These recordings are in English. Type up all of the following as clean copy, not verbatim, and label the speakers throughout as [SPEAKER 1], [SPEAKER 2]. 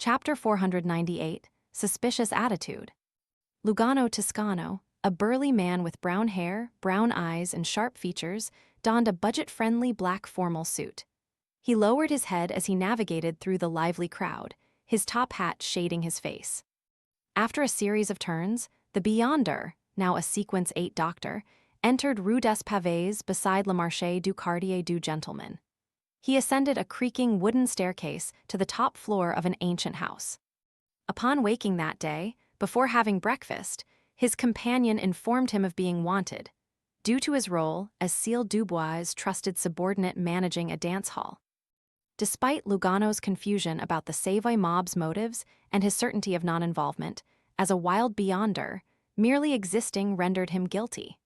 [SPEAKER 1] Chapter 498, Suspicious Attitude. Lugano Toscano, a burly man with brown hair, brown eyes, and sharp features, donned a budget-friendly black formal suit. He lowered his head as he navigated through the lively crowd, his top hat shading his face. After a series of turns, the Beyonder, now a Sequence 8 doctor, entered Rue des Pavés beside Le Marché du Quartier du Gentleman. He ascended a creaking wooden staircase to the top floor of an ancient house. Upon waking that day, before having breakfast, his companion informed him of being wanted, due to his role as Cécile Dubois' trusted subordinate managing a dance hall. Despite Lugano's confusion about the Savoy mob's motives and his certainty of non-involvement, as a wild Beyonder, merely existing rendered him guilty.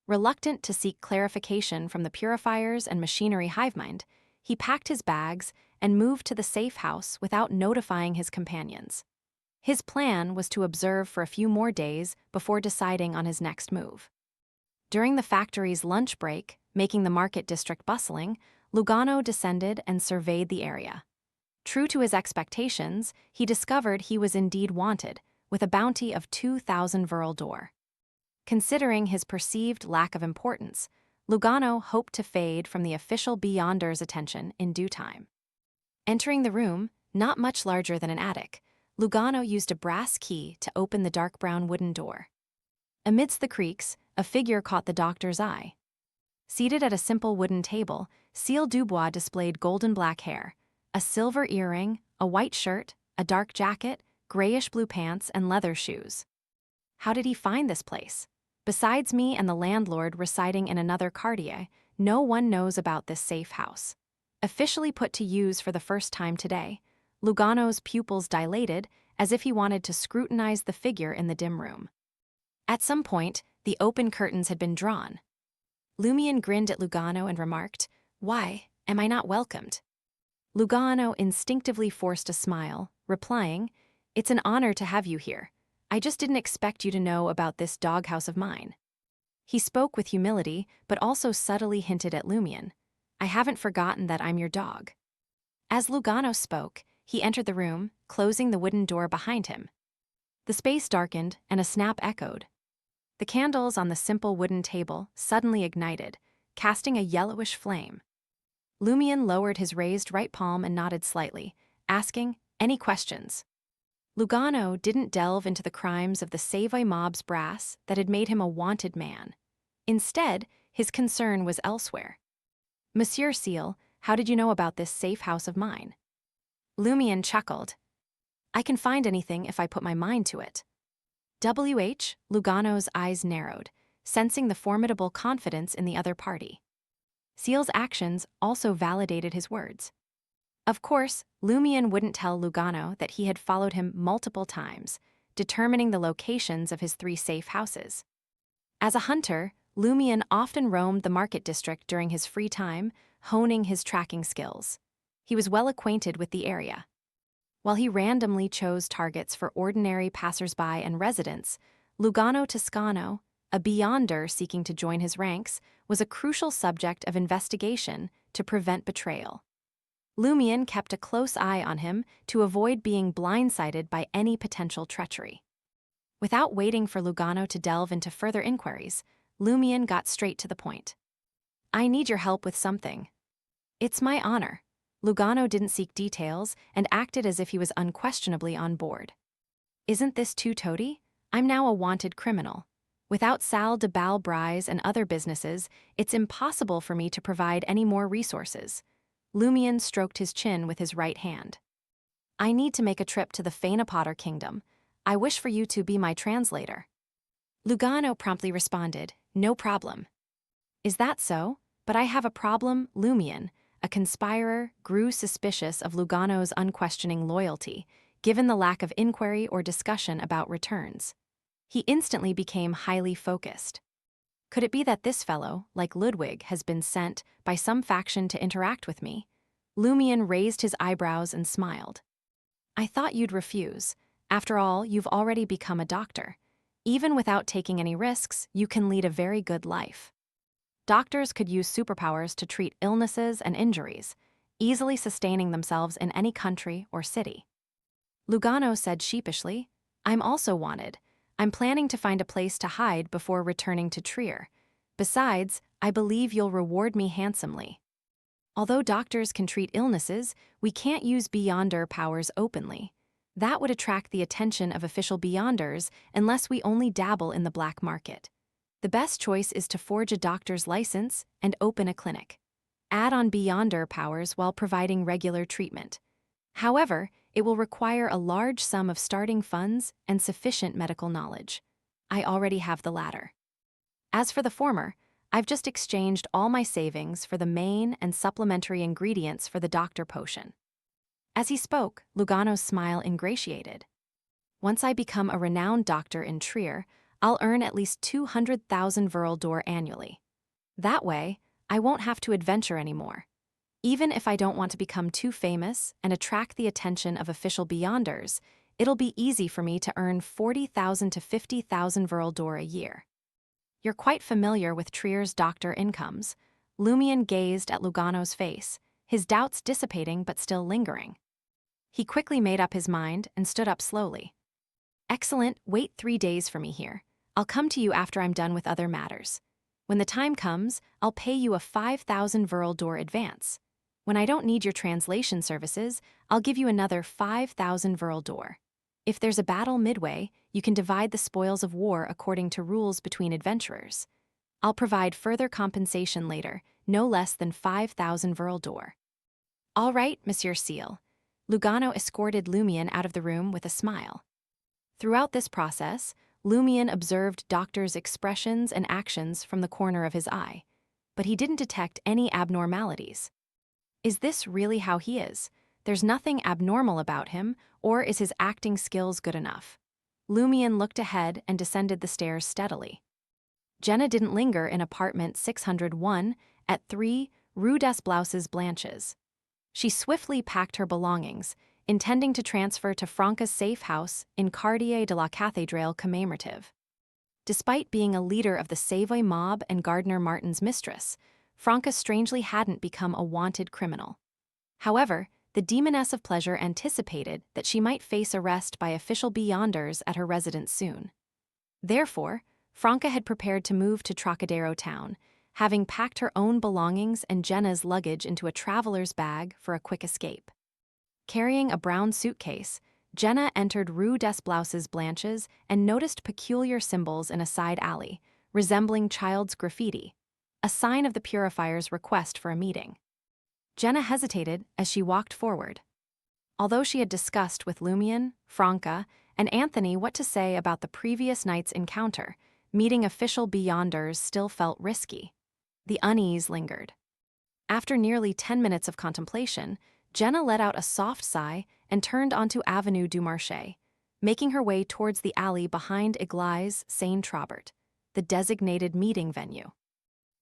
[SPEAKER 1] Reluctant to seek clarification from the purifiers and machinery hivemind, he packed his bags and moved to the safe house without notifying his companions. His plan was to observe for a few more days before deciding on his next move. During the factory's lunch break, making the market district bustling, Lugano descended and surveyed the area. True to his expectations, he discovered he was indeed wanted, with a bounty of 2,000 Verl d'Or. Considering his perceived lack of importance, Lugano hoped to fade from the official Beyonder's attention in due time. Entering the room, not much larger than an attic, Lugano used a brass key to open the dark brown wooden door. Amidst the creaks, a figure caught the doctor's eye. Seated at a simple wooden table, Cécile Dubois displayed golden black hair, a silver earring, a white shirt, a dark jacket, grayish-blue pants, and leather shoes. How did he find this place? Besides me and the landlord residing in another quartier, no one knows about this safe house. Officially put to use for the first time today, Lugano's pupils dilated as if he wanted to scrutinize the figure in the dim room. At some point, the open curtains had been drawn. Lumian grinned at Lugano and remarked, "Why, am I not welcomed?" Lugano instinctively forced a smile, replying, "It's an honor to have you here. I just didn't expect you to know about this doghouse of mine." He spoke with humility, but also subtly hinted at Lumian, "I haven't forgotten that I'm your dog." As Lugano spoke, he entered the room, closing the wooden door behind him. The space darkened, and a snap echoed. The candles on the simple wooden table suddenly ignited, casting a yellowish flame. Lumian lowered his raised right palm and nodded slightly, asking, "Any questions?" Lugano didn't delve into the crimes of the Savoy mob's brass that had made him a wanted man. Instead, his concern was elsewhere. "Monsieur Cécile, how did you know about this safe house of mine?" Lumian chuckled. "I can find anything if I put my mind to it." Lugano's eyes narrowed, sensing the formidable confidence in the other party. Cécile's actions also validated his words. Of course, Lumian wouldn't tell Lugano that he had followed him multiple times, determining the locations of his 3 safe houses. As a hunter, Lumian often roamed the market district during his free time, honing his tracking skills. He was well acquainted with the area. While he randomly chose targets for ordinary passersby and residents, Lugano Toscano, a Beyonder seeking to join his ranks, was a crucial subject of investigation to prevent betrayal. Lumian kept a close eye on him to avoid being blindsided by any potential treachery. Without waiting for Lugano to delve into further inquiries, Lumian got straight to the point. "I need your help with something." "It's my honor." Lugano didn't seek details and acted as if he was unquestionably on board. "Isn't this too toady? I'm now a wanted criminal. Without Salle de Balbrise and other businesses, it's impossible for me to provide any more resources." Lumian stroked his chin with his right hand. "I need to make a trip to the Fainapotter Kingdom. I wish for you to be my translator." Lugano promptly responded, "No problem." "Is that so? But I have a problem." Lumian, a conspirer, grew suspicious of Lugano's unquestioning loyalty, given the lack of inquiry or discussion about returns. He instantly became highly focused. Could it be that this fellow, like Ludwig, has been sent by some faction to interact with me? Lumian raised his eyebrows and smiled. "I thought you'd refuse. After all, you've already become a doctor. Even without taking any risks, you can lead a very good life. Doctors could use superpowers to treat illnesses and injuries, easily sustaining themselves in any country or city." Lugano said sheepishly. I'm also wanted. I'm planning to find a place to hide before returning to Trier. Besides, I believe you'll reward me handsomely. Although doctors can treat illnesses, we can't use Beyonder powers openly. That would attract the attention of official Beyonders unless we only dabble in the black market. The best choice is to forge a doctor's license and open a clinic. Add on Beyonder powers while providing regular treatment. However, it will require a large sum of starting funds and sufficient medical knowledge. I already have the latter. As for the former, I've just exchanged all my savings for the main and supplementary ingredients for the doctor potion. As he spoke, Lugano's smile ingratiated. Once I become a renowned doctor in Trier, I'll earn at least 200,000 Verldor annually. That way, I won't have to adventure anymore. Even if I don't want to become too famous and attract the attention of official Beyonders, it'll be easy for me to earn 40,000 to 50,000 Verldor a year. You're quite familiar with Trier's doctor incomes. Lumian gazed at Lugano's face, his doubts dissipating but still lingering. He quickly made up his mind and stood up slowly. Excellent, wait 3 days for me here. I'll come to you after I'm done with other matters. When the time comes, I'll pay you a 5,000 Verldor advance. When I don't need your translation services, I'll give you another 5,000 Verldor. If there's a battle midway, you can divide the spoils of war according to rules between adventurers. I'll provide further compensation later, no less than 5,000 Verldor. All right, Monsieur Seal. Lugano escorted Lumian out of the room with a smile. Throughout this process, Lumian observed Doctor's expressions and actions from the corner of his eye, but he didn't detect any abnormalities. Is this really how he is? There's nothing abnormal about him, or is his acting skills good enough? Lumian looked ahead and descended the stairs steadily. Jenna didn't linger in apartment 601 at 3 Rue des Blouses Blanches. She swiftly packed her belongings, intending to transfer to Franca's safe house in Quartier de la Cathédrale commémorative. Despite being a leader of the Savoy mob and Gardner Martin's mistress, Franca strangely hadn't become a wanted criminal. However, the Demoness of Pleasure anticipated that she might face arrest by official Beyonders at her residence soon. Therefore, Franca had prepared to move to Trocadero town, having packed her own belongings and Jenna's luggage into a traveler's bag for a quick escape. Carrying a brown suitcase, Jenna entered Rue des Blouses Blanches and noticed peculiar symbols in a side alley, resembling child's graffiti, a sign of the Purifier's request for a meeting. Jenna hesitated as she walked forward. Although she had discussed with Lumian, Franca, and Anthony what to say about the previous night's encounter, meeting official Beyonders still felt risky. The unease lingered. After nearly 10 minutes of contemplation, Jenna let out a soft sigh and turned onto Avenue du Marché, making her way towards the alley behind Église Saint-Trobert, the designated meeting venue.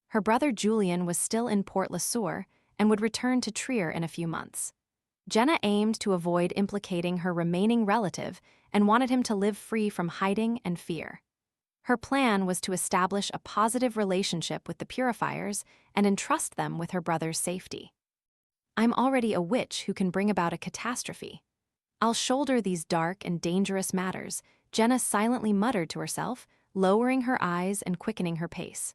[SPEAKER 1] Her brother Julian was still in Port-le-Sueur and would return to Trier in a few months. Jenna aimed to avoid implicating her remaining relative and wanted him to live free from hiding and fear. Her plan was to establish a positive relationship with the Purifiers and entrust them with her brother's safety. I'm already a witch who can bring about a catastrophe. I'll shoulder these dark and dangerous matters, Jenna silently muttered to herself, lowering her eyes and quickening her pace.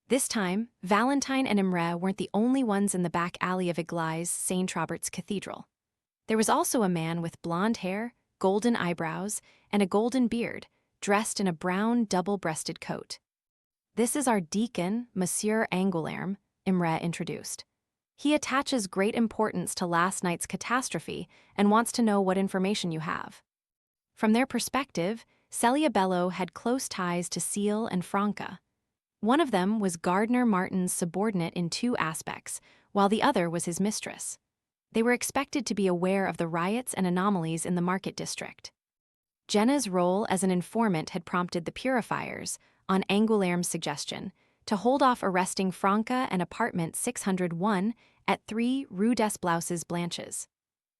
[SPEAKER 1] This time, Valentine and Imre weren't the only ones in the back alley of Église Saint-Trobert's cathedral. There was also a man with blonde hair, golden eyebrows, and a golden beard, dressed in a brown double-breasted coat. This is our deacon, Monsieur Angoulême, Imre introduced. He attaches great importance to last night's catastrophe and wants to know what information you have. From their perspective, Celia Bello had close ties to Seal and Franca. One of them was Gardner Martin's subordinate in 2 aspects, while the other was his mistress. They were expected to be aware of the riots and anomalies in the market district. Jenna's role as an informant had prompted the Purifiers, on Angoulême's suggestion, to hold off arresting Franca and apartment 601 at 3 Rue des Blouses Blanches.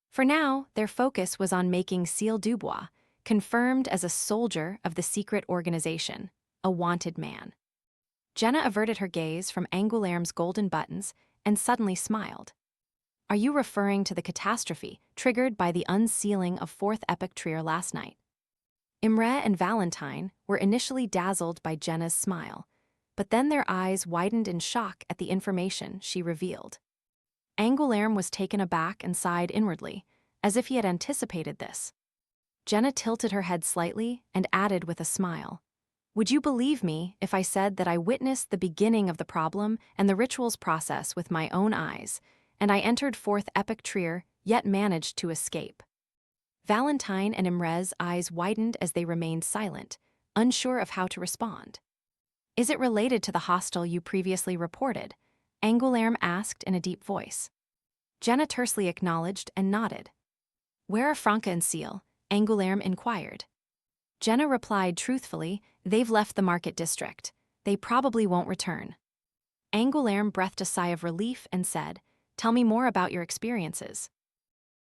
[SPEAKER 1] For now, their focus was on making Seal Dubois, confirmed as a soldier of the secret organization, a wanted man. Jenna averted her gaze from Angoulême's golden buttons and suddenly smiled. Are you referring to the catastrophe triggered by the unsealing of Fourth Epoch Trier last night? Imre and Valentine were initially dazzled by Jenna's smile, but then their eyes widened in shock at the information she revealed. Angoulême was taken aback and sighed inwardly, as if he had anticipated this. Jenna tilted her head slightly and added with a smile, "Would you believe me if I said that I witnessed the beginning of the problem and the rituals process with my own eyes, and I entered Fourth Epoch Trier, yet managed to escape?" Valentine and Imre's eyes widened as they remained silent, unsure of how to respond. "Is it related to the hostel you previously reported?" Angoulême asked in a deep voice. Jenna tersely acknowledged and nodded. "Where are Franca and Seal?" Angoulême inquired. Jenna replied truthfully, "They've left the market district. They probably won't return." Angoulême breathed a sigh of relief and said, "Tell me more about your experiences."